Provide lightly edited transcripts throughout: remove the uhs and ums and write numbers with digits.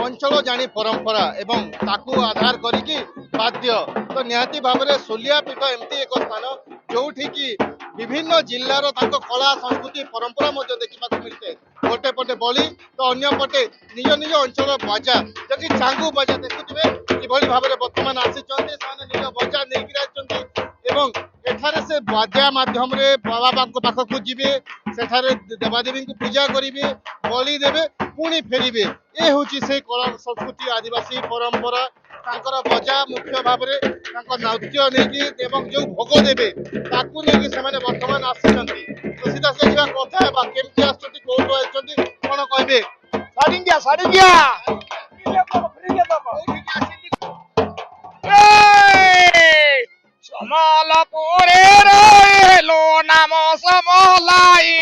अंचल जानी परंपरा एवं ताकू आधार करिकी बाध्य तो निहाती भाव में सुलिया पीठ एमती एक स्थान जोठी की विभिन्न जिल्लार कला संस्कृति परंपरा देखा मिलते गोटे पटे बली तो अन्य पटे निज निज अंचल बजा जदि चांगू बजा देखुए किभली भाव में बर्तमान आसी निज बजा नहीं एवं एठारे से बाजा माध्यम बाबा पाखक जीवे सेठारे देवादेवी को पूजा करेंगे बलि देवे पुणी फेरबे ये हूँ से कला संस्कृति आदिवासी परंपरा तांकर बजा मुख्य भाव में नृत्य नहीं जो भोग देवे ताकू नहीं से बर्तमान आसी तो सीधा सीधा कथा केमती आसुँच कौन कहे समलपुरे रहिलो नाम समलाई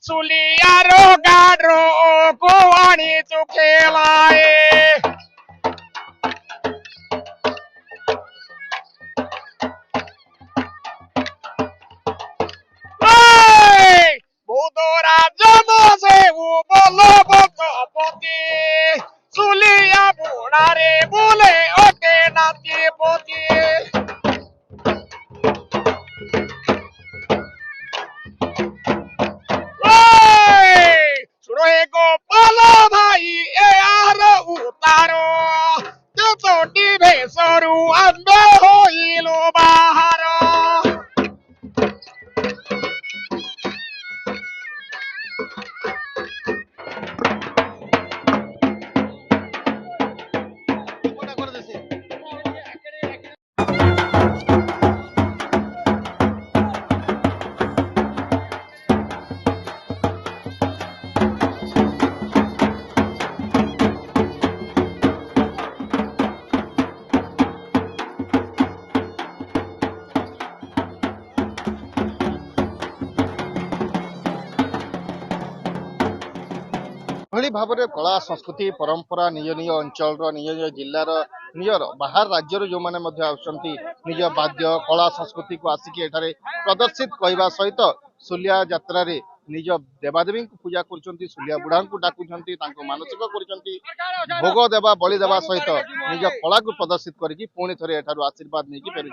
सुलियारो गाड्रो कोवाणी चुखेलाए बुदोरा जन से बोलो बकपति सुलिया बुढ़ारे बोले ओके नाती पोती गोपाल भाई ए आर उतारो तो चोटी भेसरू अंबे होइलो बाहर भाव में कला संस्कृति परंपरा निज निज अंचल निज निज जिलार निजर बाहर राज्य जो मैंने निज बाद्य कला संस्कृति को आसिक प्रदर्शित कहवा सहित सुलिया यात्रा निज देवादेवी को पूजा कर सुलिया बुढ़ा को डाकुंट मानसिक कर भोग देवा बलि देवा सहित निज कला को प्रदर्शित करके पुणी थे आशीर्वाद नहीं फेरी।